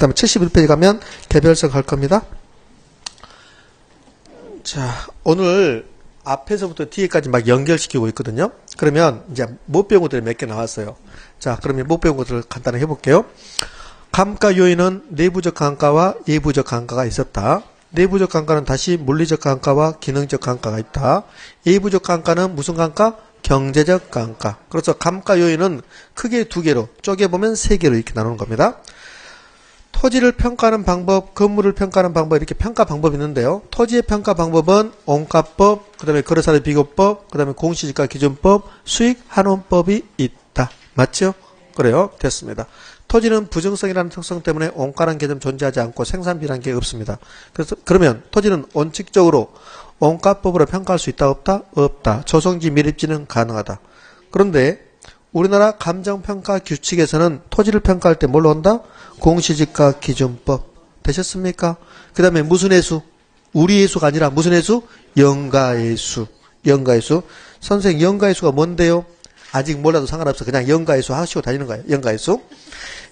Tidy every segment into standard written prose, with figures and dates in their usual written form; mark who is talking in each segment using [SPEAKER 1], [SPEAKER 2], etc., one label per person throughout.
[SPEAKER 1] 다음에 71페이지 가면 개별성 할 겁니다. 자, 오늘 앞에서부터 뒤에까지 막 연결시키고 있거든요. 그러면 이제 못 배운 것들이 몇 개 나왔어요. 자, 그러면 못 배운 것들을 간단히 해볼게요. 감가 요인은 내부적 감가와 예부적 감가가 있었다. 내부적 감가는 다시 물리적 감가와 기능적 감가가 있다. 예부적 감가는 무슨 감가? 경제적 감가. 그래서 감가 요인은 크게 두 개로 쪼개보면 세 개로 이렇게 나누는 겁니다. 토지를 평가하는 방법, 건물을 평가하는 방법, 이렇게 평가 방법이 있는데요. 토지의 평가 방법은 온가법, 그 다음에 거래사례 비교법, 그 다음에 공시지가 기준법, 수익환원법이 있다. 맞죠? 그래요. 됐습니다. 토지는 부정성이라는 특성 때문에 온가라는 개념 존재하지 않고 생산비라는 게 없습니다. 그래서 그러면 토지는 원칙적으로 온가법으로 평가할 수 있다 없다? 없다. 조성지 밀입지는 가능하다. 그런데 우리나라 감정평가 규칙에서는 토지를 평가할 때 뭘로 한다? 공시지가 기준법. 되셨습니까? 그 다음에 무슨 해수? 우리 해수가 아니라 무슨 해수? 영가해수. 영가해수. 선생님 영가해수가 뭔데요? 아직 몰라도 상관없어. 그냥 영가해수 하시고 다니는 거예요. 영가해수.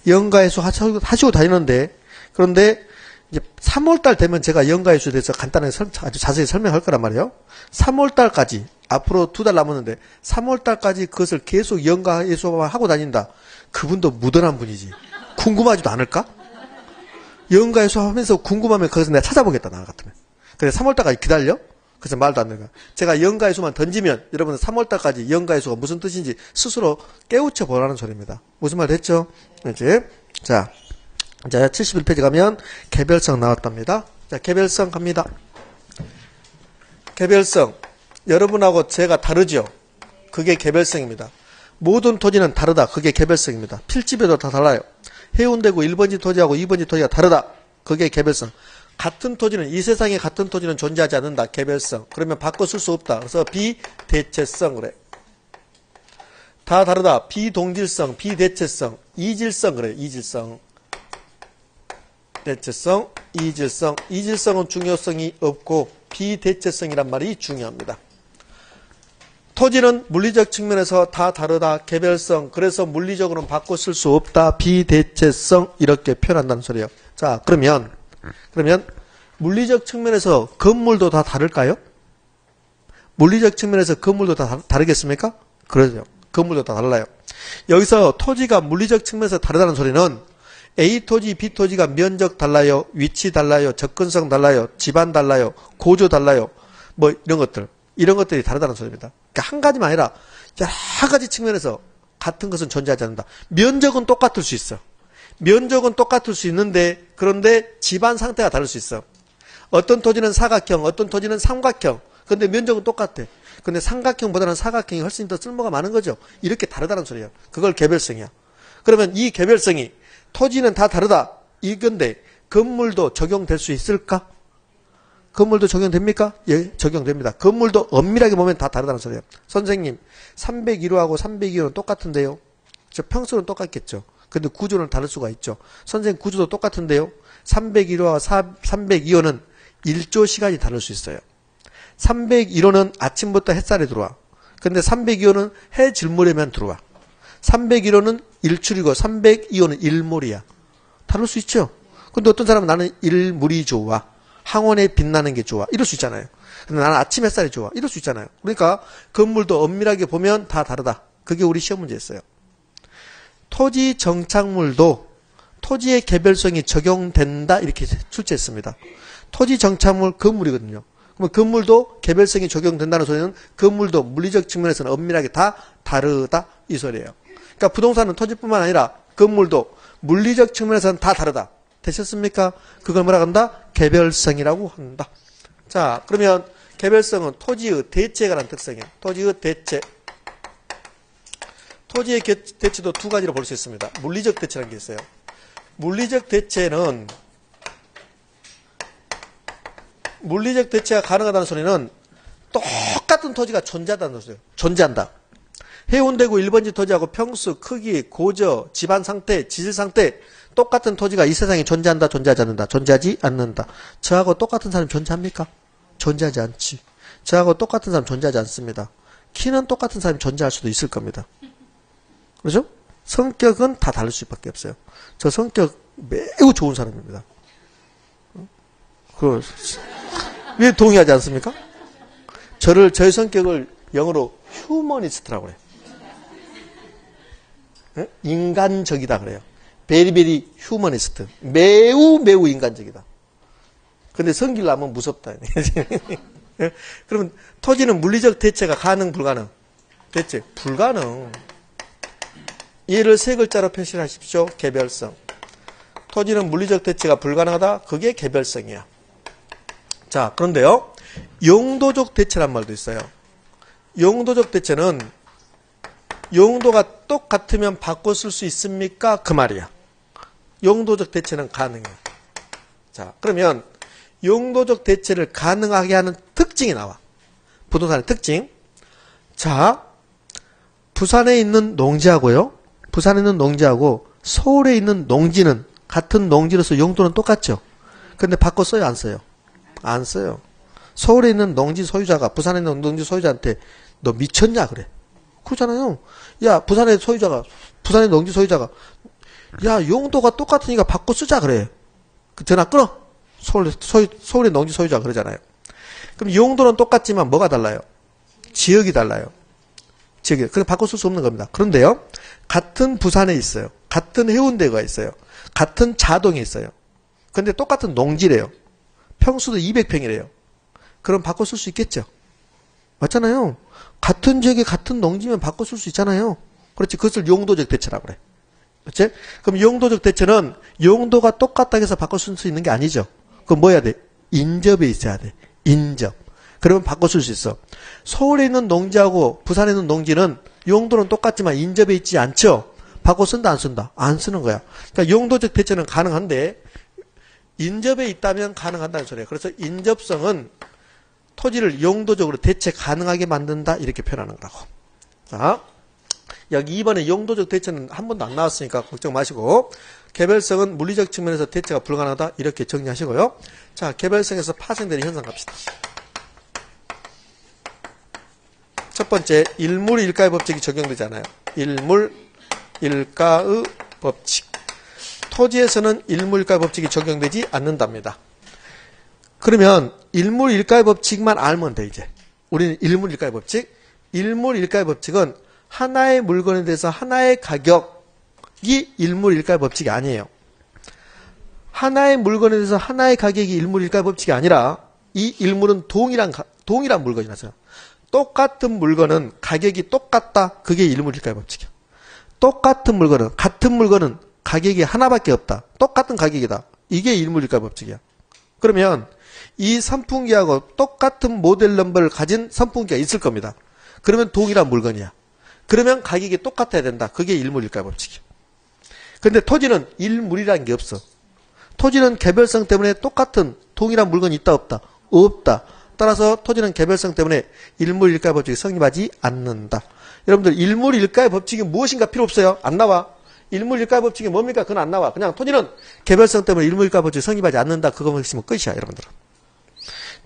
[SPEAKER 1] 영가해수 하시고 다니는데, 그런데 이제 3월달 되면 제가 영가해수에 대해서 간단하게 아주 자세히 설명할 거란 말이에요. 3월달까지 앞으로 2달 남았는데 3월달까지 그것을 계속 영가해수만 하고 다닌다. 그분도 무던한 분이지. 궁금하지도 않을까? 영가해수 하면서 궁금하면 거기서 내가 찾아보겠다. 나 같으면. 그래 3월달까지 기다려? 그래서 말도 안 되는 거야. 제가 영가해수만 던지면 여러분은 3월달까지 영가해수가 무슨 뜻인지 스스로 깨우쳐 보라는 소리입니다. 무슨 말 됐죠? 이제 자 71페이지 가면 개별성 나왔답니다. 자, 개별성 갑니다. 개별성. 여러분하고 제가 다르죠? 그게 개별성입니다. 모든 토지는 다르다. 그게 개별성입니다. 필지별로 다 달라요. 해운대구 1번지 토지하고 2번지 토지가 다르다. 그게 개별성. 같은 토지는, 이 세상에 같은 토지는 존재하지 않는다. 개별성. 그러면 바꿔 쓸 수 없다. 그래서 비대체성 그래. 다 다르다. 비동질성, 비대체성, 이질성 그래. 이질성. 대체성, 이질성. 이질성은 중요성이 없고 비대체성이란 말이 중요합니다. 토지는 물리적 측면에서 다 다르다. 개별성. 그래서 물리적으로는 바꿔 쓸 수 없다. 비대체성. 이렇게 표현한다는 소리예요. 자, 그러면 물리적 측면에서 건물도 다 다를까요? 물리적 측면에서 건물도 다 다르겠습니까? 그러죠. 건물도 다 달라요. 여기서 토지가 물리적 측면에서 다르다는 소리는 A 토지, B 토지가 면적 달라요, 위치 달라요, 접근성 달라요, 집안 달라요, 고조 달라요, 뭐 이런 것들이 다르다는 소리입니다. 그러니까 한 가지만 아니라 여러 가지 측면에서 같은 것은 존재하지 않는다. 면적은 똑같을 수 있어. 면적은 똑같을 수 있는데 그런데 집안 상태가 다를 수 있어. 어떤 토지는 사각형, 어떤 토지는 삼각형. 근데 면적은 똑같아. 근데 삼각형보다는 사각형이 훨씬 더 쓸모가 많은 거죠. 이렇게 다르다는 소리야. 그걸 개별성이야. 그러면 이 개별성이 토지는 다 다르다. 이건데 건물도 적용될 수 있을까? 건물도 적용됩니까? 예, 적용됩니다. 건물도 엄밀하게 보면 다 다르다는 소리예요. 선생님, 301호하고 302호는 똑같은데요. 저 평수는 똑같겠죠. 근데 구조는 다를 수가 있죠. 선생님 구조도 똑같은데요. 301호와 302호는 1조 시간이 다를 수 있어요. 301호는 아침부터 햇살이 들어와. 근데 302호는 해 질무렵만 들어와. 301호는 일출이고 302호는 일몰이야. 다를 수 있죠. 근데 어떤 사람은 나는 일물이 좋아. 항원에 빛나는 게 좋아. 이럴 수 있잖아요. 근데 나는 아침 햇살이 좋아. 이럴 수 있잖아요. 그러니까 건물도 엄밀하게 보면 다 다르다. 그게 우리 시험 문제였어요. 토지 정착물도 토지의 개별성이 적용된다. 이렇게 출제했습니다. 토지 정착물 건물이거든요. 그러면 건물도 개별성이 적용된다는 소리는 건물도 물리적 측면에서는 엄밀하게 다 다르다. 이 소리예요. 그러니까 부동산은 토지뿐만 아니라 건물도 물리적 측면에서는 다 다르다. 되셨습니까? 그걸 뭐라고 한다? 개별성이라고 한다. 자, 그러면 개별성은 토지의 대체에 관한 특성이에요. 토지의 대체. 토지의 대체도 두 가지로 볼 수 있습니다. 물리적 대체라는 게 있어요. 물리적 대체는 물리적 대체가 가능하다는 소리는 똑같은 토지가 존재한다는 소리예요. 존재한다. 해운대구 1번지 토지하고 평수, 크기, 고저, 집안 상태, 지질 상태 똑같은 토지가 이 세상에 존재한다, 존재하지 않는다. 존재하지 않는다. 저하고 똑같은 사람 존재합니까? 존재하지 않지. 저하고 똑같은 사람 존재하지 않습니다. 키는 똑같은 사람이 존재할 수도 있을 겁니다. 그렇죠? 성격은 다 다를 수밖에 없어요. 저 성격 매우 좋은 사람입니다. 왜 동의하지 않습니까? 저의 성격을 영어로 휴머니스트라고 그래요. 네? 인간적이다 그래요. 베리베리 휴머니스트. 매우 인간적이다. 근데 성기려면 무섭다. 그러면 토지는 물리적 대체가 가능, 불가능? 대체, 불가능. 얘를 세 글자로 표시하십시오. 개별성. 토지는 물리적 대체가 불가능하다. 그게 개별성이야. 자, 그런데요. 용도적 대체란 말도 있어요. 용도적 대체는 용도가 똑같으면 바꿔 쓸 수 있습니까? 그 말이야. 용도적 대체는 가능해요. 자, 그러면 용도적 대체를 가능하게 하는 특징이 나와. 부동산의 특징. 자, 부산에 있는 농지하고요. 부산에 있는 농지하고 서울에 있는 농지는 같은 농지로서 용도는 똑같죠. 근데 바꿔 써요, 안 써요? 안 써요. 서울에 있는 농지 소유자가 부산에 있는 농지 소유자한테 너 미쳤냐 그래. 그러잖아요. 야, 부산의 농지 소유자가 야, 용도가 똑같으니까 바꿔 쓰자 그래. 전화 끊어. 서울의 농지 소유자가 그러잖아요. 그럼 용도는 똑같지만 뭐가 달라요? 지역이 달라요. 지역이. 그래서 바꿔 쓸 수 없는 겁니다. 그런데요. 같은 부산에 있어요. 같은 해운대가 있어요. 같은 자동에 있어요. 근데 똑같은 농지래요. 평수도 200평이래요. 그럼 바꿔 쓸 수 있겠죠? 맞잖아요. 같은 지역에 같은 농지면 바꿔 쓸 수 있잖아요. 그렇지. 그것을 용도적 대체라고 그래. 그렇지? 그럼 용도적 대체는 용도가 똑같다고 해서 바꿔 쓸 수 있는 게 아니죠. 그럼 뭐 해야 돼? 인접에 있어야 돼. 인접. 그러면 바꿔 쓸 수 있어. 서울에 있는 농지하고 부산에 있는 농지는 용도는 똑같지만 인접에 있지 않죠? 바꿔 쓴다, 안 쓴다? 안 쓰는 거야. 그러니까 용도적 대체는 가능한데 인접에 있다면 가능한다는 소리예요. 그래서 인접성은 토지를 용도적으로 대체 가능하게 만든다 이렇게 표현하는 거라고. 자, 여기 2번에 용도적 대체는 한 번도 안 나왔으니까 걱정 마시고 개별성은 물리적 측면에서 대체가 불가능하다 이렇게 정리하시고요. 자, 개별성에서 파생되는 현상 갑시다. 첫 번째, 일물일가의 법칙이 적용되잖아요. 일물일가의 법칙. 토지에서는 일물일가의 법칙이 적용되지 않는답니다. 그러면 일물일가의 법칙만 알면 돼 이제. 우리는 일물일가의 법칙. 일물일가의 법칙은 하나의 물건에 대해서 하나의 가격이 일물일가의 법칙이 아니에요. 하나의 물건에 대해서 하나의 가격이 일물일가의 법칙이 아니라 이 일물은 동일한 물건이라서요. 똑같은 물건은 가격이 똑같다. 그게 일물일가의 법칙이야. 똑같은 물건은 같은 물건은 가격이 하나밖에 없다. 똑같은 가격이다. 이게 일물일가의 법칙이야. 그러면 이 선풍기하고 똑같은 모델 넘버를 가진 선풍기가 있을 겁니다. 그러면 동일한 물건이야. 그러면 가격이 똑같아야 된다. 그게 일물일가의 법칙이야. 근데 토지는 일물이라는 게 없어. 토지는 개별성 때문에 똑같은 동일한 물건이 있다 없다? 없다. 따라서 토지는 개별성 때문에 일물일가의 법칙이 성립하지 않는다. 여러분들 일물일가의 법칙이 무엇인가 필요 없어요. 안 나와. 일물일가의 법칙이 뭡니까? 그건 안 나와. 그냥 토지는 개별성 때문에 일물일가의 법칙이 성립하지 않는다. 그거만 있으면 끝이야. 여러분들은.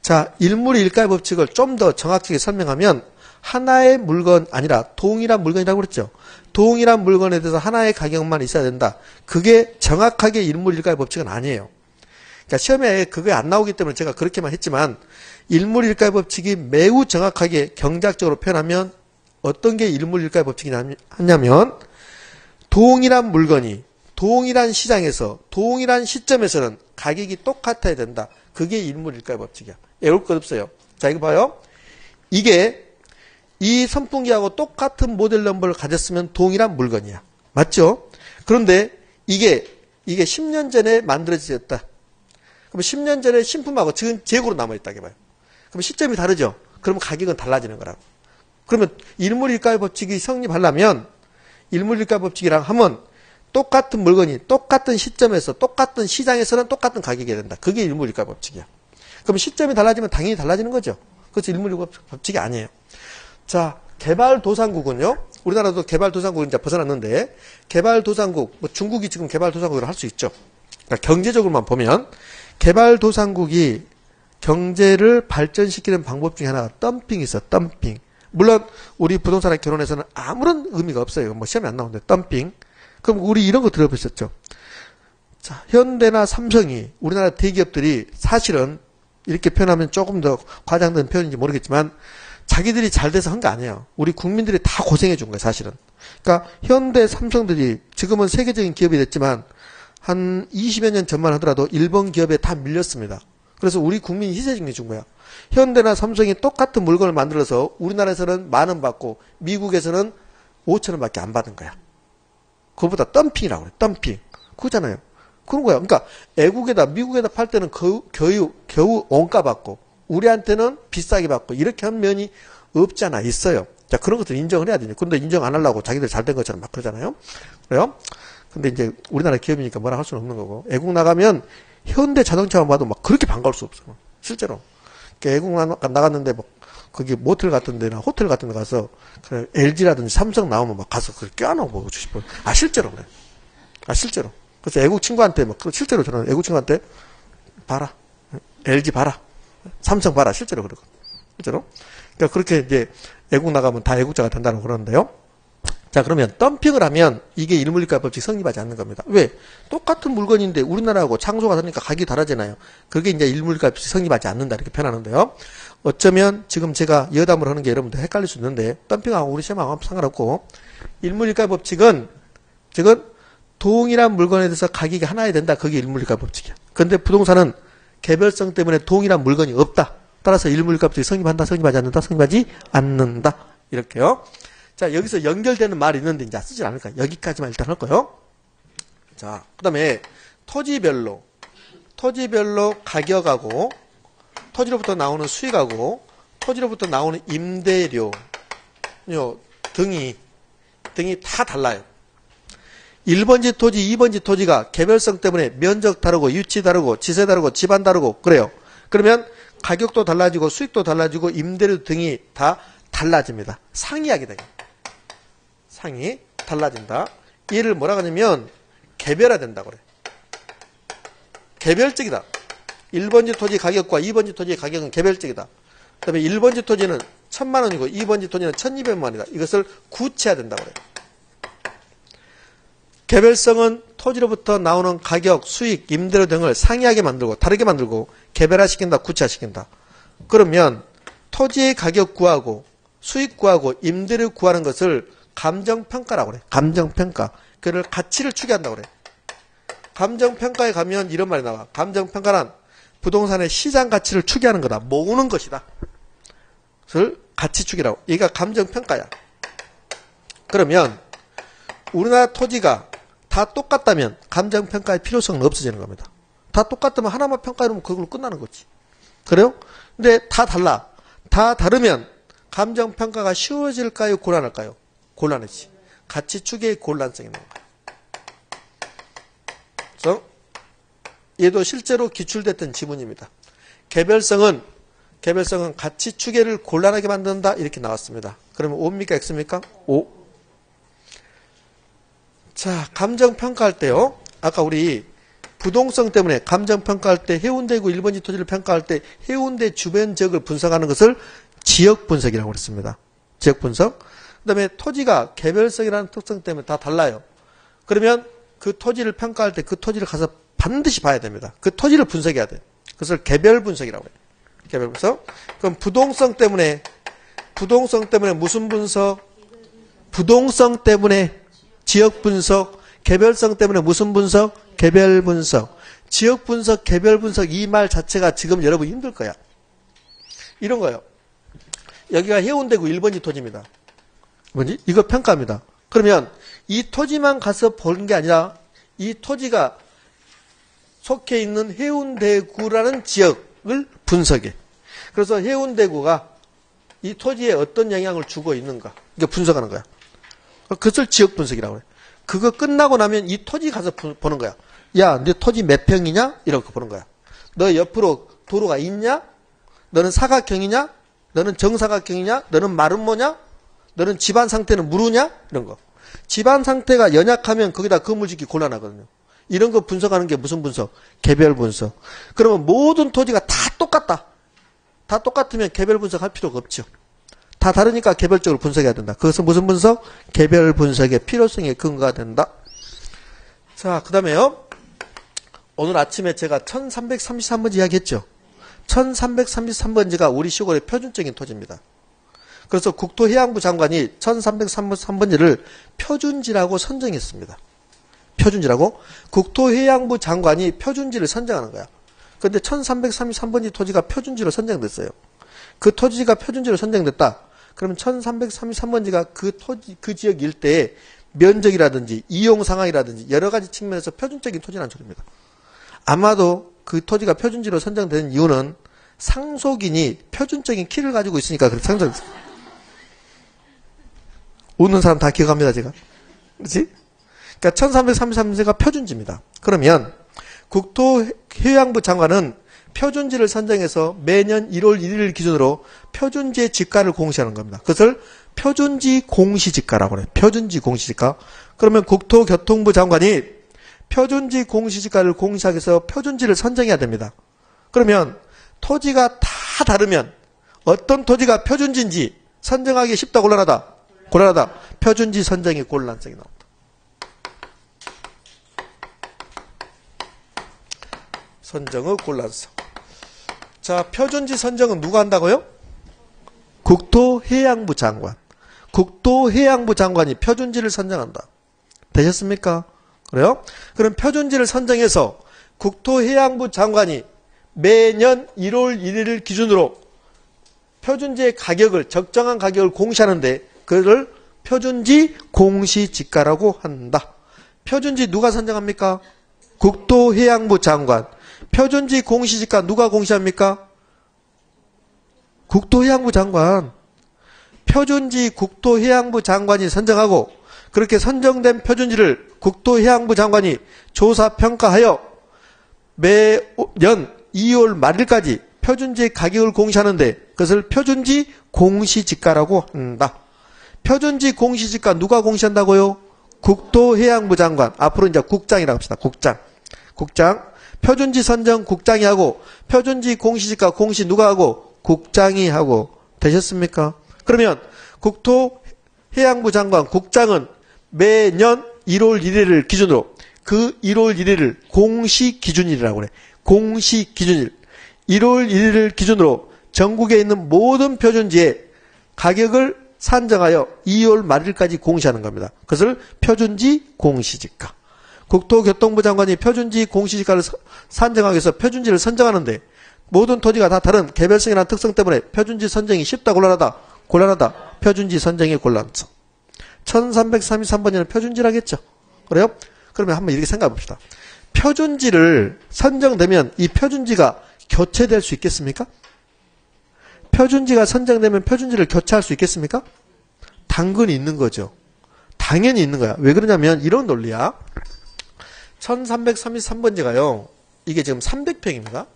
[SPEAKER 1] 자, 일물일가의 법칙을 좀 더 정확하게 설명하면 하나의 물건 아니라 동일한 물건이라고 그랬죠. 동일한 물건에 대해서 하나의 가격만 있어야 된다. 그게 정확하게 일물일가의 법칙은 아니에요. 그러니까 시험에 그게 안 나오기 때문에 제가 그렇게만 했지만 일물일가의 법칙이 매우 정확하게 경제학적으로 표현하면 어떤 게 일물일가의 법칙이냐면 동일한 물건이 동일한 시장에서 동일한 시점에서는 가격이 똑같아야 된다. 그게 일물일가의 법칙이야. 외울 것 없어요. 자, 이거 봐요. 이게 이 선풍기하고 똑같은 모델 넘버를 가졌으면 동일한 물건이야. 맞죠? 그런데 이게 10년 전에 만들어졌다. 그럼 10년 전에 신품하고 지금 재고로 남아있다. 해봐요. 그럼 시점이 다르죠? 그러면 가격은 달라지는 거라고. 그러면 일물일가의 법칙이 성립하려면 일물일가의 법칙이랑 하면 똑같은 물건이 똑같은 시점에서 똑같은 시장에서는 똑같은 가격이 된다. 그게 일물일가의 법칙이야. 그럼 시점이 달라지면 당연히 달라지는 거죠. 그것이 일물일가의 법칙이 아니에요. 자, 개발도상국은요. 우리나라도 개발도상국은 이제 벗어났는데 개발도상국, 뭐 중국이 지금 개발도상국을 할 수 있죠. 그러니까 경제적으로만 보면 개발도상국이 경제를 발전시키는 방법 중에 하나가 덤핑이 있어. 덤핑. 물론 우리 부동산학 결혼에서는 아무런 의미가 없어요. 뭐 시험에 안 나오는데 덤핑. 그럼 우리 이런 거 들어보셨죠? 자, 현대나 삼성이 우리나라 대기업들이 사실은 이렇게 표현하면 조금 더 과장된 표현인지 모르겠지만 자기들이 잘 돼서 한 게 아니에요. 우리 국민들이 다 고생해 준 거예요, 사실은. 그러니까 현대, 삼성들이 지금은 세계적인 기업이 됐지만 한 20여 년 전만 하더라도 일본 기업에 다 밀렸습니다. 그래서 우리 국민이 희생해 준 거야. 현대나 삼성이 똑같은 물건을 만들어서 우리나라에서는 10,000원 받고 미국에서는 5,000원밖에 안 받은 거야. 그거보다 덤핑이라고 그래. 덤핑. 그거잖아요. 그런 거야. 그러니까 애국에다 미국에다 팔 때는 겨우 원가 받고 우리한테는 비싸게 받고 이렇게 한 면이 없지 않아 있어요. 자, 그런 것들 인정을 해야 되냐. 근데 인정 안 하려고 자기들 잘 된 것처럼 막 그러잖아요. 그래요? 근데 이제 우리나라 기업이니까 뭐라 할 수는 없는 거고. 애국 나가면 현대 자동차만 봐도 막 그렇게 반가울 수 없어. 실제로. 그러니까 애국 나갔는데 뭐 거기 모텔 같은 데나 호텔 같은 데 가서 그래, LG라든지 삼성 나오면 막 가서 그걸 껴안고 보고 싶어. 아, 실제로 그래. 아, 실제로. 그래서 애국 친구한테 막 실제로 저는 애국 친구한테 봐라. LG 봐라. 삼성 봐라. 실제로 그러고. 실제로. 그러니까 그렇게 이제 애국 나가면 다 애국자가 된다고 그러는데요. 자, 그러면 덤핑을 하면 이게 일물일가 법칙 성립하지 않는 겁니다. 왜? 똑같은 물건인데 우리나라하고 장소가 다르니까 가격이 다르잖아요. 그게 이제 일물일가 법칙 성립하지 않는다 이렇게 표현하는데요. 어쩌면 지금 제가 여담을 하는 게 여러분들 헷갈릴 수 있는데 덤핑하고 우리 시험하고 상관없고 일물일가 법칙은 즉은 동일한 물건에 대해서 가격이 하나야 된다. 그게 일물일가 법칙이야. 그런데 부동산은 개별성 때문에 동일한 물건이 없다. 따라서 일물일가 법칙이 성립한다, 성립하지 않는다, 성립하지 않는다. 이렇게요. 자, 여기서 연결되는 말이 있는데 이제 쓰지 않을까. 여기까지만 일단 할 거예요. 자, 그 다음에 토지별로 가격하고 토지로부터 나오는 수익하고 토지로부터 나오는 임대료 등이 다 달라요. 1번지 토지, 2번지 토지가 개별성 때문에 면적 다르고 위치 다르고 지세 다르고 집안 다르고 그래요. 그러면 가격도 달라지고 수익도 달라지고 임대료 등이 다 달라집니다. 상이하게 돼요. 상이 달라진다. 얘를 뭐라 하냐면 개별화된다고 그래. 개별적이다. 1번지 토지 가격과 2번지 토지의 가격은 개별적이다. 그 다음에 1번지 토지는 1,000만원이고 2번지 토지는 1,200만원이다. 이것을 구체화된다고 그래. 개별성은 토지로부터 나오는 가격, 수익, 임대료 등을 상이하게 만들고 다르게 만들고 개별화시킨다, 구체화시킨다. 그러면 토지의 가격 구하고 수익 구하고 임대료 구하는 것을 감정평가라고 그래. 감정평가. 그를 가치를 추계한다고 그래. 감정평가에 가면 이런 말이 나와. 감정평가란 부동산의 시장 가치를 추계하는 거다. 모으는 것이다. 그것을 가치 추계라고. 얘가 감정평가야. 그러면 우리나라 토지가 다 똑같다면 감정평가의 필요성은 없어지는 겁니다. 다 똑같으면 하나만 평가해놓으면 그걸로 끝나는 거지. 그래요? 근데 다 달라. 다 다르면 감정평가가 쉬워질까요? 곤란할까요? 곤란하지. 가치 추계의 곤란성이 있는 거야. 그래서 얘도 실제로 기출됐던 지문입니다. 개별성은 가치 추계를 곤란하게 만든다 이렇게 나왔습니다. 그러면 O입니까? X입니까? O. 자, 감정평가할 때요. 아까 우리 부동성 때문에 감정평가할 때 해운대구 1번지 토지를 평가할 때 해운대 주변 지역을 분석하는 것을 지역분석이라고 그랬습니다. 지역분석. 그 다음에 토지가 개별성이라는 특성 때문에 다 달라요. 그러면 그 토지를 평가할 때 그 토지를 가서 반드시 봐야 됩니다. 그 토지를 분석해야 돼. 그것을 개별분석이라고 해요. 개별분석. 그럼 부동성 때문에 무슨 분석? 부동성 때문에 지역분석. 개별성 때문에 무슨 분석? 개별분석. 지역분석, 개별분석 이 말 자체가 지금 여러분 힘들 거야. 이런 거예요. 여기가 해운대구 1번지 토지입니다. 뭐지? 이거 평가합니다. 그러면 이 토지만 가서 보는 게 아니라 이 토지가 속해 있는 해운대구라는 지역을 분석해. 그래서 해운대구가 이 토지에 어떤 영향을 주고 있는가 이게 분석하는 거야. 그것을 지역 분석이라고 해. 그거 끝나고 나면 이 토지 가서 보는 거야. 야, 네 토지 몇 평이냐? 이렇게 보는 거야. 너 옆으로 도로가 있냐? 너는 사각형이냐? 너는 정사각형이냐? 너는 마름모냐? 너는 집안 상태는 무르냐? 이런 거. 집안 상태가 연약하면 거기다 건물 짓기 곤란하거든요. 이런 거 분석하는 게 무슨 분석? 개별 분석. 그러면 모든 토지가 다 똑같다. 다 똑같으면 개별 분석할 필요가 없죠. 다 다르니까 개별적으로 분석해야 된다. 그것은 무슨 분석? 개별 분석의 필요성에 근거가 된다. 자, 그 다음에요. 오늘 아침에 제가 1333번지 이야기했죠. 1333번지가 우리 시골의 표준적인 토지입니다. 그래서 국토해양부 장관이 1333번지를 표준지라고 선정했습니다. 표준지라고? 국토해양부 장관이 표준지를 선정하는 거야. 그런데 1333번지 토지가 표준지로 선정됐어요. 그 토지가 표준지로 선정됐다. 그러면 1333번지가 그 지역 일대의 면적이라든지 이용 상황이라든지 여러 가지 측면에서 표준적인 토지라는 소리입니다. 아마도 그 토지가 표준지로 선정된 이유는 상속인이 표준적인 키를 가지고 있으니까 그렇게 선정됐어요. 웃는 사람 다 기억합니다, 제가. 그렇지? 그러니까 1333번지가 표준지입니다. 그러면 국토해양부 장관은 표준지를 선정해서 매년 1월 1일 기준으로 표준지의 지가를 공시하는 겁니다. 그것을 표준지 공시지가라고 해요. 표준지 공시지가. 그러면 국토교통부 장관이 표준지 공시지가를 공시하기 위해서 표준지를 선정해야 됩니다. 그러면 토지가 다 다르면 어떤 토지가 표준지인지 선정하기 쉽다, 곤란하다? 곤란하다. 표준지 선정이 곤란성이 나옵니다. 선정의 곤란성. 자, 표준지 선정은 누가 한다고요? 국토해양부 장관. 국토해양부 장관이 표준지를 선정한다. 되셨습니까? 그래요? 그럼 표준지를 선정해서 국토해양부 장관이 매년 1월 1일을 기준으로 표준지의 가격을, 적정한 가격을 공시하는데 그걸 표준지 공시지가라고 한다. 표준지 누가 선정합니까? 국토해양부 장관. 표준지 공시지가 누가 공시합니까? 국토해양부 장관. 표준지 국토해양부 장관이 선정하고 그렇게 선정된 표준지를 국토해양부 장관이 조사평가하여 매년 2월 말일까지 표준지의 가격을 공시하는데 그것을 표준지 공시지가라고 한다. 표준지 공시지가 누가 공시한다고요? 국토해양부 장관. 앞으로 이제 국장이라고 합시다. 국장. 표준지 선정 국장이 하고 표준지 공시지가 공시 누가 하고? 국장이 하고. 되셨습니까? 그러면 국토해양부 장관 국장은 매년 1월 1일을 기준으로 그 1월 1일을 공시기준일이라고 그래. 공시기준일. 1월 1일을 기준으로 전국에 있는 모든 표준지의 가격을 산정하여 2월 말일까지 공시하는 겁니다. 그것을 표준지 공시지가. 국토교통부 장관이 표준지 공시지가를 산정하기 위해서 표준지를 선정하는데 모든 토지가 다 다른 개별성이라는 특성 때문에 표준지 선정이 쉽다, 곤란하다? 곤란하다. 표준지 선정의 곤란성. 1333번지는 표준지라겠죠. 그래요? 그러면 한번 이렇게 생각해 봅시다. 표준지를 선정되면 이 표준지가 교체될 수 있겠습니까? 표준지가 선정되면 표준지를 교체할 수 있겠습니까? 당연히 있는 거죠. 당연히 있는 거야. 왜 그러냐면 이런 논리야. 1333번지가요. 이게 지금 300평입니다.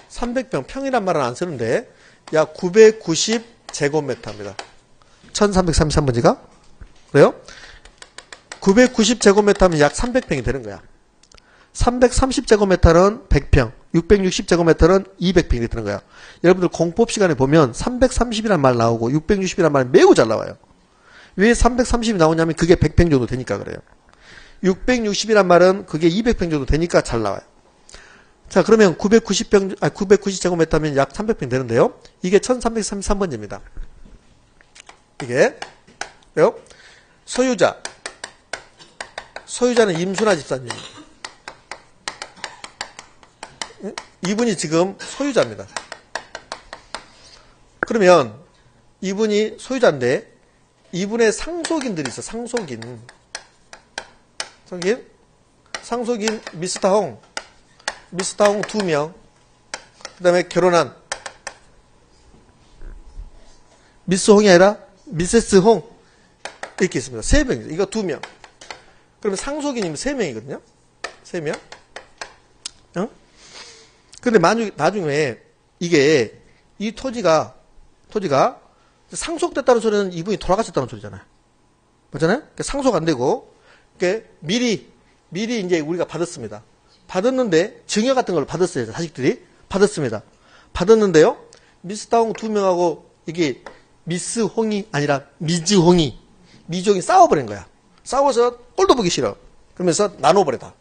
[SPEAKER 1] 300평. 평이란 말은 안 쓰는데 약 990제곱미터입니다. 1333번지가. 그래요? 990제곱미터면 약 300평이 되는 거야. 330제곱미터는 100평, 660제곱미터는 200평이 되는 거야. 여러분들 공법 시간에 보면 330이란 말 나오고 660이란 말이 매우 잘 나와요. 왜 330이 나오냐면 그게 100평 정도 되니까 그래요. 660이란 말은 그게 200평 정도 되니까 잘 나와요. 자, 그러면 990제곱미터면 약 300평 되는데요. 이게 1333번지입니다. 이게 왜요? 소유자는 임순아 집사님. 이분이 지금 소유자입니다. 그러면 이분이 소유자인데 이분의 상속인들이 있어. 상속인 미스터 홍 2명. 그 다음에 결혼한 미스 홍이 아니라 미세스 홍 이렇게 있습니다. 3명. 이거 2명. 그러면 상속인이면 3명이거든요. 3명. 근데 나중에 이게 이 토지가 상속됐다는 소리는 이분이 돌아가셨다는 소리잖아요. 맞잖아요? 상속 안 되고 미리 이제 우리가 받았습니다. 받았는데 증여 같은 걸 받았어요. 자식들이 받았습니다. 받았는데요. 미스터 홍 2명하고 이게 미스 홍이 아니라 미즈 홍이 싸워버린 거야. 싸워서 꼴도 보기 싫어. 그러면서 나눠버려 다.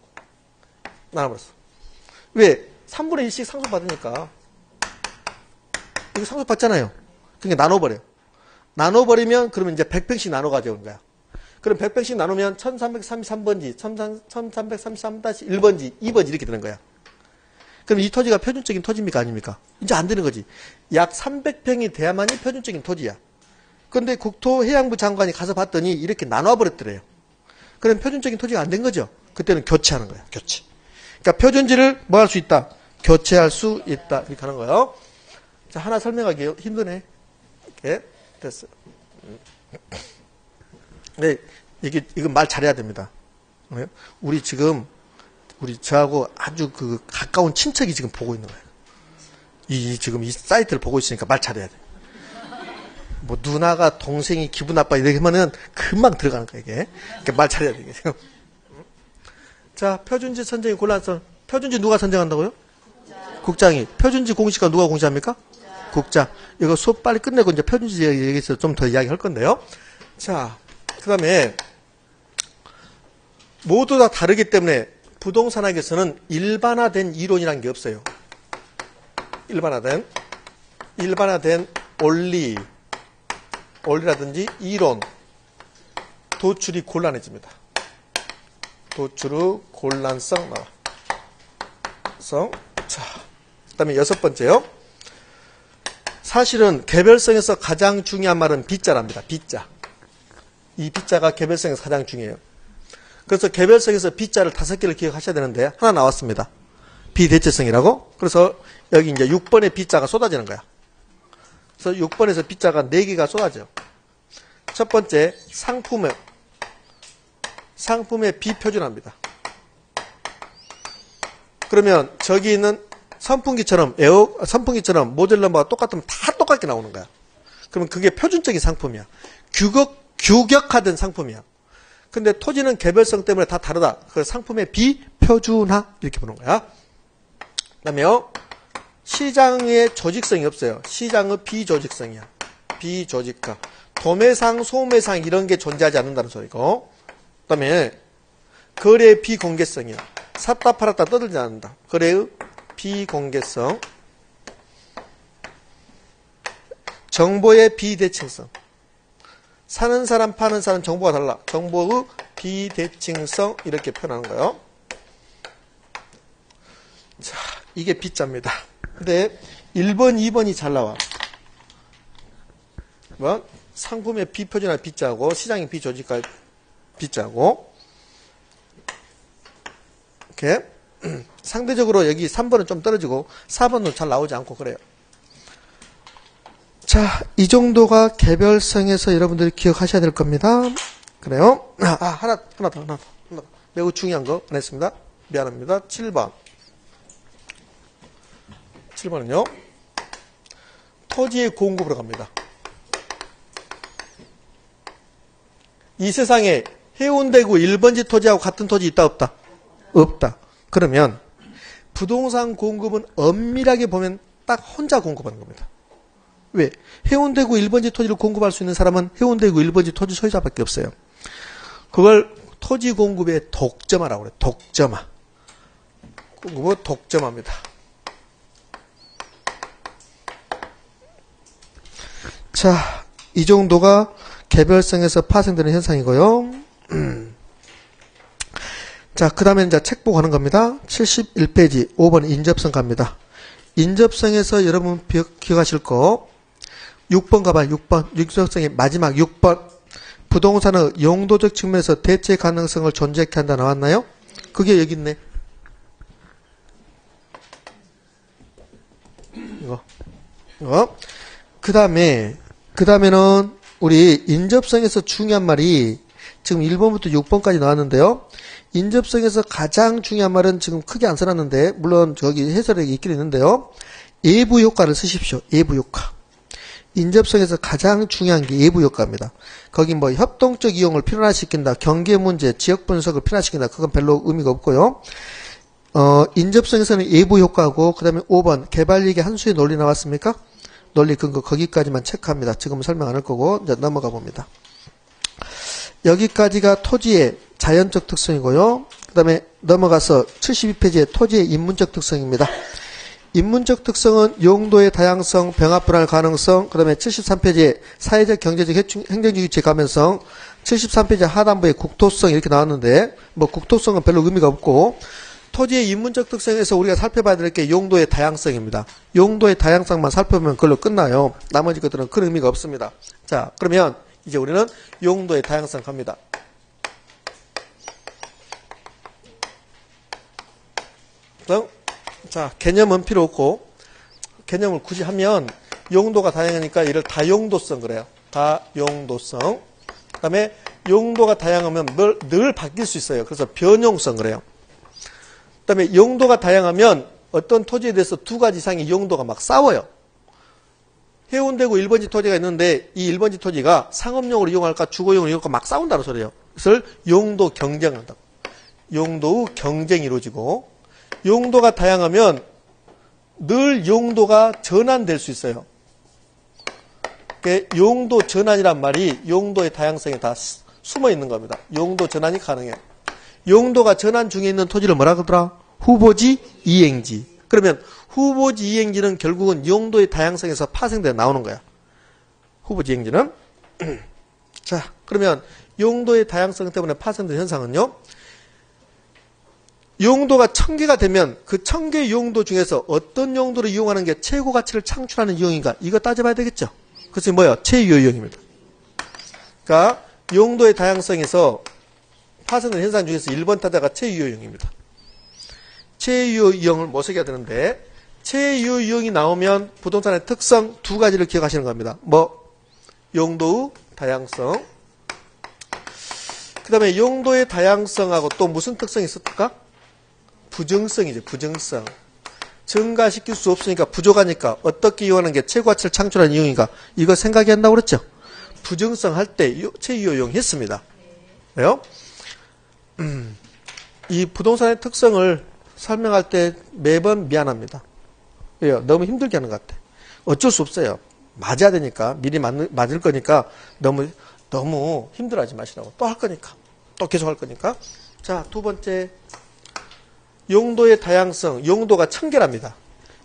[SPEAKER 1] 나눠버렸어. 왜? 3분의 1씩 상속받으니까. 이거 상속받잖아요. 그러니까 나눠버려요. 나눠버리면 그러면 이제 100평씩 나눠 가져온 거야. 그럼 100평씩 나누면 1333번지, 1333-1번지, 2번지 이렇게 되는 거야. 그럼 이 토지가 표준적인 토지입니까? 아닙니까? 이제 안 되는 거지. 약 300평이 돼야만이 표준적인 토지야. 그런데 국토해양부 장관이 가서 봤더니 이렇게 나눠버렸더래요. 그럼 표준적인 토지가 안 된 거죠. 그때는 교체하는 거야. 교체. 그러니까 표준지를 뭐 할 수 있다? 교체할 수 있다. 이렇게 하는 거예요. 자, 하나 설명하기 힘드네. 이렇게 됐어요. 네, 이거 말 잘해야 됩니다. 우리 저하고 아주 그 가까운 친척이 지금 보고 있는 거예요. 지금 이 사이트를 보고 있으니까 말 잘해야 돼. 뭐 누나가 동생이 기분 나빠 이렇게 하면은 금방 들어가는 거야 이게. 그러니까 말 잘해야 돼. 자, 표준지 선정의 곤란성. 표준지 누가 선정한다고요? 국장이. 표준지 공시가 누가 공시합니까? 국장. 이거 수업 빨리 끝내고 이제 표준지 얘기해서 좀 더 이야기 할 건데요. 자, 그 다음에 모두 다 다르기 때문에 부동산학에서는 일반화된 이론이라는 게 없어요. 일반화된 원리라든지 이론, 도출이 곤란해집니다. 도출의 곤란성 나와. 자, 그 다음에 6번째요. 사실은 개별성에서 가장 중요한 말은 B자랍니다. B자. 이 B자가 개별성에서 가장 중요해요. 그래서 개별성에서 B자를 5개를 기억하셔야 되는데 하나 나왔습니다. 비대체성이라고. 그래서 여기 이제 6번에 B자가 쏟아지는 거야. 그래서 6번에서 B자가 4개가 쏟아져요. 첫 번째, 상품의 비표준화입니다. 그러면 저기 있는 선풍기처럼 모델 넘버가 똑같으면 다 똑같게 나오는 거야. 그러면 그게 표준적인 상품이야. 규격화된 상품이야. 근데 토지는 개별성 때문에 다 다르다. 그 상품의 비표준화 이렇게 보는 거야. 그다음에요. 시장의 조직성이 없어요. 시장의 비조직성이야. 비조직화. 도매상, 소매상 이런 게 존재하지 않는다는 소리고. 그다음에 거래의 비공개성이야. 샀다 팔았다 떠들지 않는다. 거래의 비공개성. 정보의 비대칭성. 사는 사람, 파는 사람 정보가 달라. 정보의 비대칭성 이렇게 표현하는 거예요. 자, 이게 B자입니다. 근데 1번, 2번이 잘 나와. 뭐? 상품의 비표준화 B자고 시장의 비조직화 B자고 이렇게 상대적으로 여기 3번은 좀 떨어지고 4번은 잘 나오지 않고 그래요. 자, 이 정도가 개별성에서 여러분들이 기억하셔야 될 겁니다. 그래요? 하나 더. 매우 중요한 거 안 했습니다. 미안합니다. 7번. 7번은요. 토지의 공급으로 갑니다. 이 세상에 해운대구 1번지 토지하고 같은 토지 있다 없다? 없다. 그러면 부동산 공급은 엄밀하게 보면 딱 혼자 공급하는 겁니다. 왜? 해운대구 1번지 토지를 공급할 수 있는 사람은 해운대구 1번지 토지 소유자밖에 없어요. 그걸 토지 공급의 독점화라고 그래요. 독점화. 공급은 독점화입니다. 자, 이 정도가 개별성에서 파생되는 현상이고요. 자, 그 다음에 이제 책 보고 하는 겁니다. 71페이지 5번 인접성 갑니다. 인접성에서 여러분 기억하실 거 6번 가봐요. 6번. 인접성의 마지막 6번. 부동산의 용도적 측면에서 대체 가능성을 존재케 한다 나왔나요? 그게 여기 있네. 이거. 그 다음에는 우리 인접성에서 중요한 말이 지금 1번부터 6번까지 나왔는데요. 인접성에서 가장 중요한 말은 지금 크게 안 써놨는데 물론 저기 해설에 있긴 있는데요. 예부 효과를 쓰십시오. 예부 효과. 인접성에서 가장 중요한 게 예부 효과입니다. 거기 뭐 협동적 이용을 필요화시킨다. 경계 문제, 지역 분석을 필요화시킨다. 그건 별로 의미가 없고요. 인접성에서는 예부 효과고 그다음에 5번 개발이익의 한수의 논리 나왔습니까? 논리 근거 거기까지만 체크합니다. 지금 설명 안 할 거고 이제 넘어가 봅니다. 여기까지가 토지의 자연적 특성이고요. 그 다음에 넘어가서 72페이지의 토지의 인문적 특성입니다. 인문적 특성은 용도의 다양성, 병합 분할 가능성, 그 다음에 73페이지에 사회적, 경제적, 행정적 유치 가면성, 73페이지 하단부의 국토성 이렇게 나왔는데 뭐 국토성은 별로 의미가 없고 토지의 인문적 특성에서 우리가 살펴봐야 될 게 용도의 다양성입니다. 용도의 다양성만 살펴보면 그걸로 끝나요. 나머지 것들은 큰 의미가 없습니다. 자, 그러면 이제 우리는 용도의 다양성 갑니다. 자, 개념은 필요 없고 개념을 굳이 하면 용도가 다양하니까 이를 다용도성 그래요. 다용도성. 그 다음에 용도가 다양하면 늘 바뀔 수 있어요. 그래서 변용성 그래요. 그 다음에 용도가 다양하면 어떤 토지에 대해서 두 가지 이상의 용도가 막 싸워요. 해운대구 1번지 토지가 있는데 이 1번지 토지가 상업용으로 이용할까 주거용으로 이용할까 막 싸운다는 소리예요. 그래서 용도 경쟁한다고. 용도 경쟁이 이루어지고 용도가 다양하면 늘 용도가 전환될 수 있어요. 용도 전환이란 말이 용도의 다양성에 다 숨어 있는 겁니다. 용도 전환이 가능해요. 용도가 전환 중에 있는 토지를 뭐라 그러더라? 후보지 이행지. 그러면 후보지 이행지는 결국은 용도의 다양성에서 파생되어 나오는 거야. 후보지 이행지는. 자, 그러면 용도의 다양성 때문에 파생된 현상은요. 용도가 1000개가 되면 그 1000개의 용도 중에서 어떤 용도를 이용하는 게 최고 가치를 창출하는 이용인가? 이거 따져봐야 되겠죠. 그것이 뭐예요? 최유효 이용입니다. 그러니까 용도의 다양성에서 파생된 현상 중에서 1번 타자가 최유효 이용입니다. 최유효 이용을 모색해야 되는데 최유효 이용이 나오면 부동산의 특성 두 가지를 기억하시는 겁니다. 뭐? 용도의 다양성. 그 다음에 용도의 다양성하고 또 무슨 특성이 있었을까? 부정성이죠. 부정성. 증가시킬 수 없으니까 부족하니까 어떻게 이용하는 게 최고 가치를 창출하는 이용인가? 이거 생각이 한다고 그랬죠? 부정성 할 때 최유효 이용 했습니다. 왜요? 이 부동산의 특성을 설명할 때 매번 미안합니다. 왜요? 너무 힘들게 하는 것 같아. 어쩔 수 없어요. 맞아야 되니까. 미리 맞을 거니까 너무 힘들어하지 마시라고. 또 할 거니까. 또 계속 할 거니까. 자, 두 번째. 용도의 다양성, 용도가 1000개랍니다.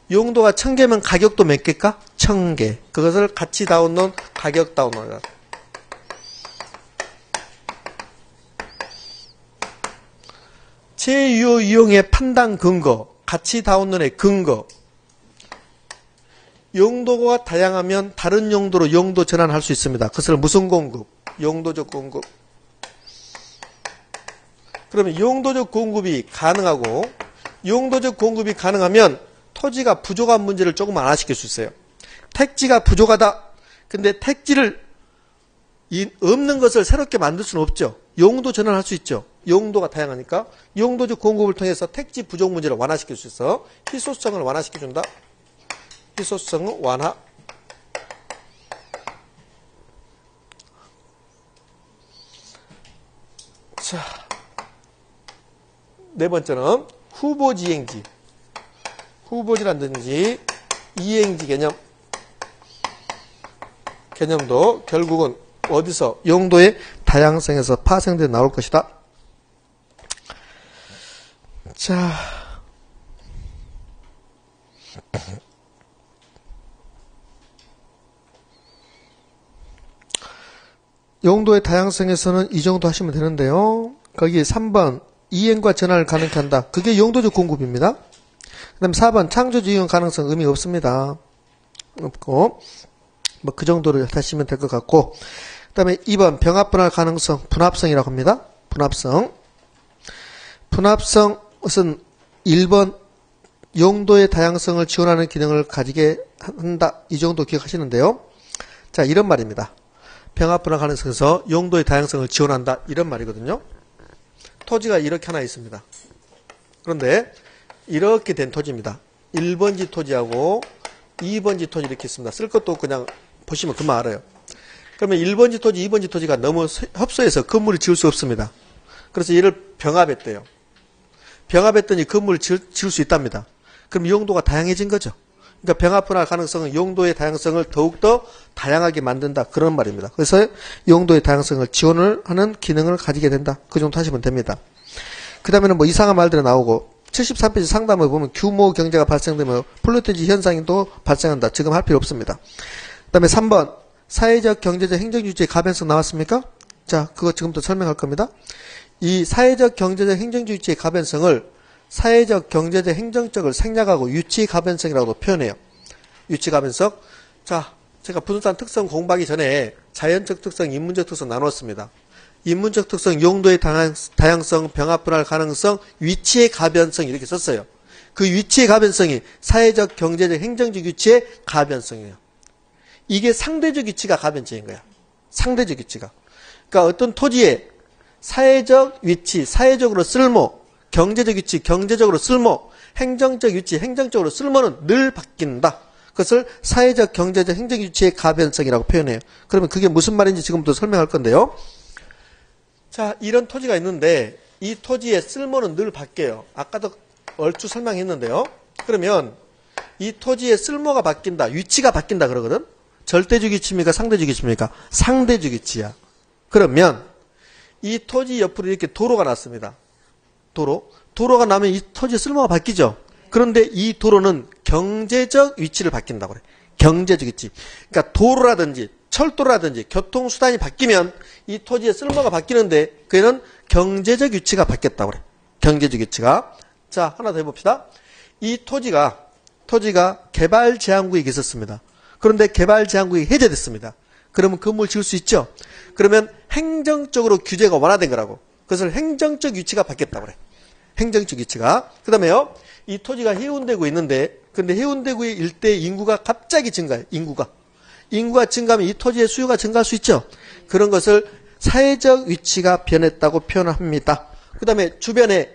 [SPEAKER 1] 용도가 1000개면 가격도 몇 개일까? 1000개. 그것을 가치 다운론, 가격 다운론. 최유효 이용의 판단 근거, 가치 다운론의 근거. 용도가 다양하면 다른 용도로 용도 전환할 수 있습니다. 그것을 무슨 공급? 용도적 공급. 그러면 용도적 공급이 가능하고 용도적 공급이 가능하면 토지가 부족한 문제를 조금 완화시킬 수 있어요. 택지가 부족하다. 근데 택지를 없는 것을 새롭게 만들 수는 없죠. 용도 전환할 수 있죠. 용도가 다양하니까 용도적 공급을 통해서 택지 부족 문제를 완화시킬 수 있어. 희소성을 완화시켜준다. 희소성은 완화. 자, 네 번째는 후보지 이행지. 후보지라든지 이행지 개념도 결국은 어디서? 용도의 다양성에서 파생되어 나올 것이다. 자, 용도의 다양성에서는 이 정도 하시면 되는데요. 거기 3번 이행과 전환을 가능케 한다. 그게 용도적 공급입니다. 그 다음에 4번 창조적 이용 가능성 의미가 없습니다. 없고 뭐 그 정도를 하시면 될 것 같고, 그 다음에 2번 병합 분할 가능성, 분합성이라고 합니다. 분합성. 분합성은 1번 용도의 다양성을 지원하는 기능을 가지게 한다. 이 정도 기억하시는데요. 자, 이런 말입니다. 병합 분할 가능성에서 용도의 다양성을 지원한다. 이런 말이거든요. 토지가 이렇게 하나 있습니다. 그런데 이렇게 된 토지입니다. 1번지 토지하고 2번지 토지 이렇게 있습니다. 쓸 것도 그냥 보시면 금방 알아요. 그러면 1번지 토지, 2번지 토지가 너무 협소해서 건물을 지을 수 없습니다. 그래서 얘를 병합했대요. 병합했더니 건물을 지을 수 있답니다. 그럼 용도가 다양해진 거죠. 그러니까 병합 분할 가능성은 용도의 다양성을 더욱더 다양하게 만든다. 그런 말입니다. 그래서 용도의 다양성을 지원을 하는 기능을 가지게 된다. 그 정도 하시면 됩니다. 그 다음에는 뭐 이상한 말들이 나오고 73페이지 상담을 보면 규모 경제가 발생되면 플로테지 현상이 또 발생한다. 지금 할 필요 없습니다. 그 다음에 3번 사회적 경제적 행정주체의 가변성 나왔습니까? 자, 그거 지금부터 설명할 겁니다. 이 사회적 경제적 행정주체의 가변성을 사회적 경제적 행정적을 생략하고 유치 가변성이라고도 표현해요. 유치 가변성. 자, 제가 부동산 특성 공부하기 전에 자연적 특성, 인문적 특성 나눴습니다. 인문적 특성, 용도의 다양성, 병합 분할 가능성, 위치의 가변성 이렇게 썼어요. 그 위치의 가변성이 사회적, 경제적, 행정적 위치의 가변성이에요. 이게 상대적 위치가 가변적인 거야. 상대적 위치가. 그러니까 어떤 토지의 사회적 위치, 사회적으로 쓸모, 경제적 위치, 경제적으로 쓸모, 행정적 위치, 행정적으로 쓸모는 늘 바뀐다. 그것을 사회적, 경제적, 행정적 위치의 가변성이라고 표현해요. 그러면 그게 무슨 말인지 지금부터 설명할 건데요. 자, 이런 토지가 있는데 이 토지의 쓸모는 늘 바뀌어요. 아까도 얼추 설명했는데요. 그러면 이 토지의 쓸모가 바뀐다, 위치가 바뀐다 그러거든. 절대적 위치입니까? 상대적 위치입니까? 상대적 위치야. 그러면 이 토지 옆으로 이렇게 도로가 났습니다. 도로가 나면 이 토지의 쓸모가 바뀌죠. 그런데 이 도로는 경제적 위치를 바뀐다고 그래. 경제적 위치. 그러니까 도로라든지 철도라든지 교통수단이 바뀌면 이 토지의 쓸모가 바뀌는데 그에는 경제적 위치가 바뀌었다고 그래. 경제적 위치가. 자, 하나 더 해봅시다. 이 토지가 개발 제한구역이 있었습니다. 그런데 개발 제한구역이 해제됐습니다. 그러면 건물 지을 수 있죠? 그러면 행정적으로 규제가 완화된 거라고. 그것을 행정적 위치가 바뀌었다고 그래. 행정적 위치가. 그 다음에요. 이 토지가 해운대구에 있는데 근데 해운대구의 일대 인구가 갑자기 증가해요. 인구가 증가하면 이 토지의 수요가 증가할 수 있죠. 그런 것을 사회적 위치가 변했다고 표현합니다. 그 다음에 주변에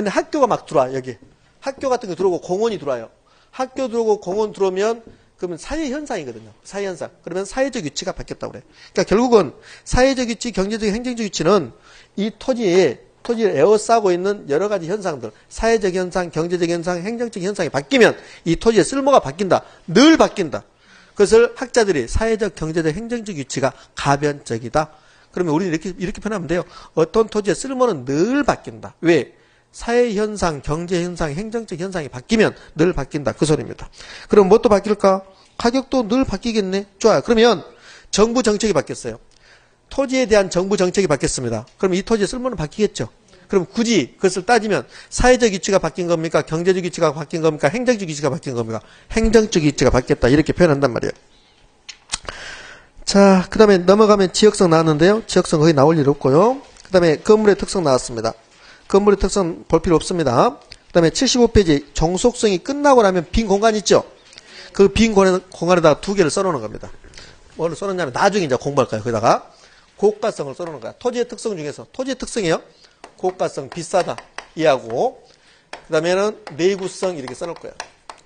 [SPEAKER 1] 학교가 막 들어와. 여기 학교 같은 거 들어오고 공원이 들어와요. 학교 들어오고 공원 들어오면 그러면 사회현상이거든요. 사회현상. 그러면 사회적 위치가 바뀌었다고 그래. 그러니까 결국은 사회적 위치, 경제적, 행정적 위치는 이 토지를 에워싸고 있는 여러 가지 현상들, 사회적 현상, 경제적 현상, 행정적 현상이 바뀌면 이 토지의 쓸모가 바뀐다. 늘 바뀐다. 그것을 학자들이 사회적, 경제적, 행정적 위치가 가변적이다. 그러면 우리는 이렇게 표현하면 돼요. 어떤 토지의 쓸모는 늘 바뀐다. 왜? 사회 현상, 경제 현상, 행정적 현상이 바뀌면 늘 바뀐다. 그 소리입니다. 그럼 뭐 또 바뀔까? 가격도 늘 바뀌겠네. 좋아요. 그러면 정부 정책이 바뀌었어요. 토지에 대한 정부 정책이 바뀌었습니다. 그럼 이 토지의 쓸모는 바뀌겠죠. 그럼 굳이 그것을 따지면 사회적 위치가 바뀐 겁니까? 경제적 위치가 바뀐 겁니까? 행정적 위치가 바뀐 겁니까? 행정적 위치가 바뀌었다. 이렇게 표현한단 말이에요. 자, 그 다음에 넘어가면 지역성 나왔는데요. 지역성 거의 나올 일 없고요. 그 다음에 건물의 특성 나왔습니다. 건물의 특성 볼 필요 없습니다. 그 다음에 75페이지 종속성이 끝나고 나면 빈 공간 있죠? 그 빈 공간에다가 두 개를 써놓는 겁니다. 뭐를 써놓냐면 나중에 이제 공부할 거예요. 거기다가 고가성을 써놓는 거야. 토지의 특성 중에서 토지의 특성이에요. 고가성, 비싸다 이하고 그 다음에는 내구성 이렇게 써놓을 거야.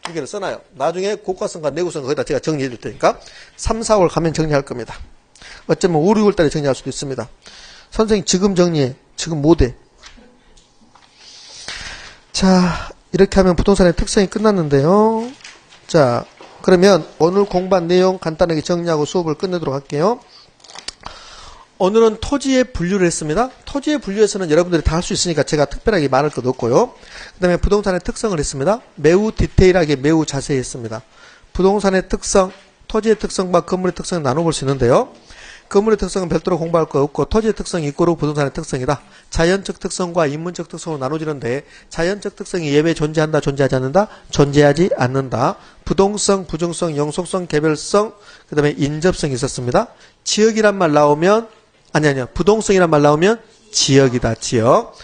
[SPEAKER 1] 두 개를 써놔요. 나중에 고가성과 내구성 거기다 제가 정리해 줄 테니까 3, 4월 가면 정리할 겁니다. 어쩌면 5, 6월 달에 정리할 수도 있습니다. 선생님 지금 정리해. 지금 못해. 자, 이렇게 하면 부동산의 특성이 끝났는데요. 자, 그러면 오늘 공부한 내용 간단하게 정리하고 수업을 끝내도록 할게요. 오늘은 토지의 분류를 했습니다. 토지의 분류에서는 여러분들이 다 할 수 있으니까 제가 특별하게 말할 것도 없고요. 그 다음에 부동산의 특성을 했습니다. 매우 디테일하게 매우 자세히 했습니다. 부동산의 특성, 토지의 특성과 건물의 특성을 나눠볼 수 있는데요. 건물의 특성은 별도로 공부할 거 없고 토지의 특성이 이꼬로 부동산의 특성이다. 자연적 특성과 인문적 특성으로 나눠지는데 자연적 특성이 예외 존재한다, 존재하지 않는다? 존재하지 않는다. 부동성, 부정성, 영속성, 개별성, 그 다음에 인접성이 있었습니다. 지역이란 말 나오면 아니요. 부동성이란 말 나오면 지역이다. 지역.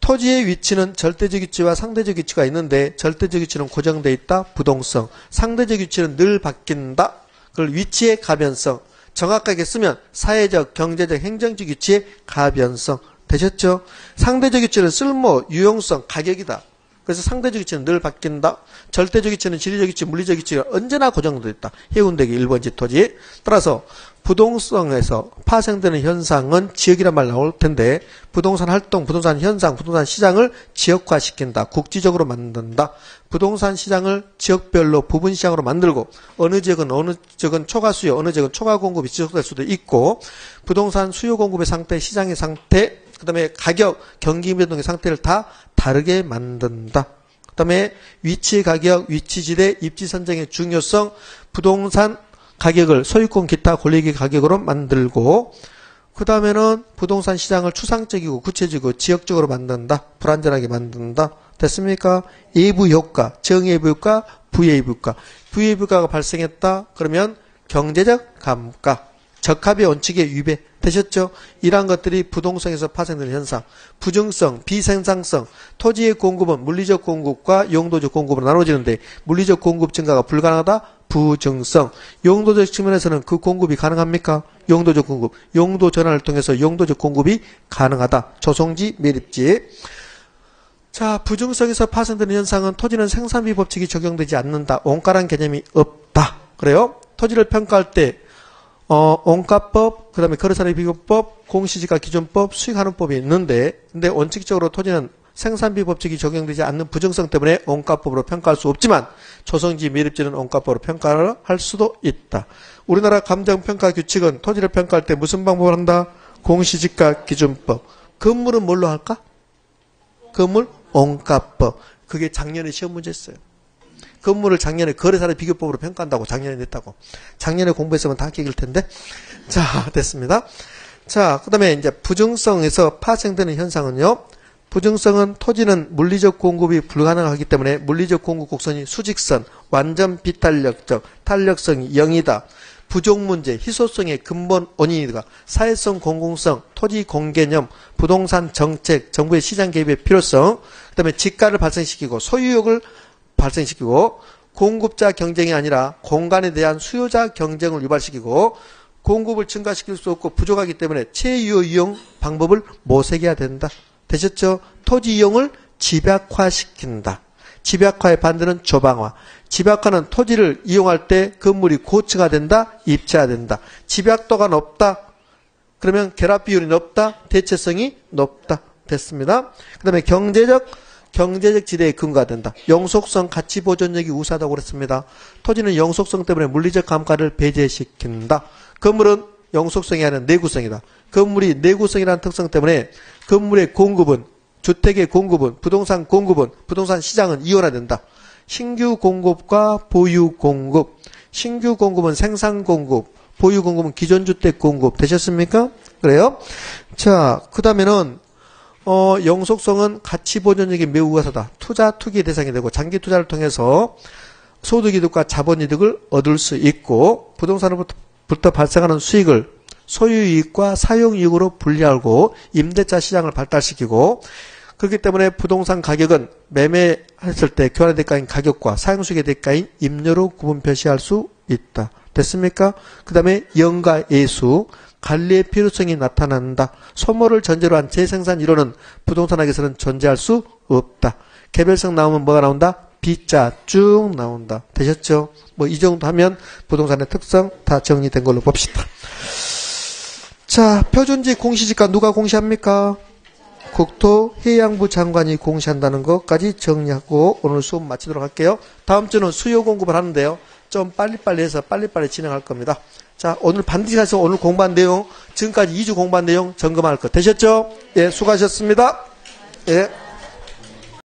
[SPEAKER 1] 토지의 위치는 절대적 위치와 상대적 위치가 있는데 절대적 위치는 고정되어 있다. 부동성. 상대적 위치는 늘 바뀐다. 그걸 위치의 가변성. 정확하게 쓰면 사회적, 경제적, 행정적 위치의 가변성. 되셨죠? 상대적 위치는 쓸모, 유용성, 가격이다. 그래서 상대적 위치는 늘 바뀐다. 절대적 위치는 지리적 위치, 물리적 위치가 언제나 고정되어 있다. 해운대기 1번지 토지. 따라서 부동성에서 파생되는 현상은 지역이란 말 나올 텐데 부동산 활동, 부동산 현상, 부동산 시장을 지역화시킨다. 국지적으로 만든다. 부동산 시장을 지역별로 부분 시장으로 만들고 어느 지역은 초과 수요, 어느 지역은 초과 공급이 지속될 수도 있고 부동산 수요 공급의 상태, 시장의 상태, 그 다음에 가격, 경기 변동의 상태를 다 다르게 만든다. 그 다음에 위치 가격, 위치지대, 입지 선정의 중요성, 부동산 가격을 소유권 기타 권리기 가격으로 만들고, 그 다음에는 부동산 시장을 추상적이고 구체적이고 지역적으로 만든다. 불안전하게 만든다. 됐습니까? 예부 효과, 정예부 효과, 부예부 효과. 부예부 효과가 발생했다. 그러면 경제적 감가, 적합의 원칙에 위배. 되셨죠? 이러한 것들이 부동성에서 파생되는 현상. 부증성, 비생산성, 토지의 공급은 물리적 공급과 용도적 공급으로 나눠지는데 물리적 공급 증가가 불가능하다. 부증성. 용도적 측면에서는 그 공급이 가능합니까? 용도적 공급. 용도 전환을 통해서 용도적 공급이 가능하다. 조성지, 매립지. 자, 부증성에서 파생되는 현상은 토지는 생산비 법칙이 적용되지 않는다. 원가란 개념이 없다. 그래요? 토지를 평가할 때 원가법, 그 다음에 거래사례 비교법, 공시지가 기준법, 수익환원법이 있는데, 근데 원칙적으로 토지는 생산비 법칙이 적용되지 않는 부정성 때문에 원가법으로 평가할 수 없지만 조성지 매립지는 원가법으로 평가를 할 수도 있다. 우리나라 감정평가 규칙은 토지를 평가할 때 무슨 방법을 한다? 공시지가 기준법. 건물은 뭘로 할까? 건물 원가법. 그게 작년에 시험 문제였어요. 건물을 작년에 거래사례 비교법으로 평가한다고 작년에 냈다고. 작년에 공부했으면 다 기길 텐데. 자, 됐습니다. 자, 그 다음에 이제 부증성에서 파생되는 현상은요. 부증성은 토지는 물리적 공급이 불가능하기 때문에 물리적 공급 곡선이 수직선, 완전 비탄력적, 탄력성이 0이다. 부족 문제, 희소성의 근본 원인이다. 사회성 공공성, 토지 공개념, 부동산 정책, 정부의 시장 개입의 필요성, 그 다음에 지가를 발생시키고 소유욕을 발생시키고 공급자 경쟁이 아니라 공간에 대한 수요자 경쟁을 유발시키고 공급을 증가시킬 수 없고 부족하기 때문에 최유효 이용 방법을 모색해야 된다. 되셨죠? 토지 이용을 집약화시킨다. 집약화의 반대는 조방화. 집약화는 토지를 이용할 때 건물이 고층화된다, 입체화된다. 집약도가 높다. 그러면 결합 비율이 높다, 대체성이 높다. 됐습니다. 그 다음에 경제적 지대에 근거화된다. 영속성, 가치 보존력이 우수하다고 그랬습니다. 토지는 영속성 때문에 물리적 감가를 배제시킨다. 건물은 영속성이 아니라 내구성이다. 건물이 내구성이라는 특성 때문에 건물의 공급은, 주택의 공급은, 부동산 공급은, 부동산 시장은 이원화된다. 신규 공급과 보유 공급. 신규 공급은 생산 공급, 보유 공급은 기존 주택 공급. 되셨습니까? 그래요? 자, 그 다음에는 영속성은 가치 보존력이 매우 우수하다. 투기의 대상이 되고 장기 투자를 통해서 소득이득과 자본이득을 얻을 수 있고 부동산으로부터 발생하는 수익을 소유이익과 사용이익으로 분리하고 임대차 시장을 발달시키고 그렇기 때문에 부동산 가격은 매매했을 때 교환의 대가인 가격과 사용수익의 대가인 임료로 구분 표시할 수 있다. 됐습니까? 그 다음에 영가 예수, 관리의 필요성이 나타난다. 소모를 전제로 한 재생산 이론은 부동산학에서는 존재할 수 없다. 개별성 나오면 뭐가 나온다? B자 쭉 나온다. 되셨죠? 뭐 이 정도 하면 부동산의 특성 다 정리된 걸로 봅시다. 자, 표준지 공시지가 누가 공시합니까? 국토해양부 장관이 공시한다는 것까지 정리하고 오늘 수업 마치도록 할게요. 다음 주는 수요 공급을 하는데요. 좀 빨리빨리 해서 빨리빨리 진행할 겁니다. 자, 오늘 반드시 해서 오늘 공부한 내용, 지금까지 2주 공부한 내용 점검할 것 되셨죠? 예, 수고하셨습니다. 예.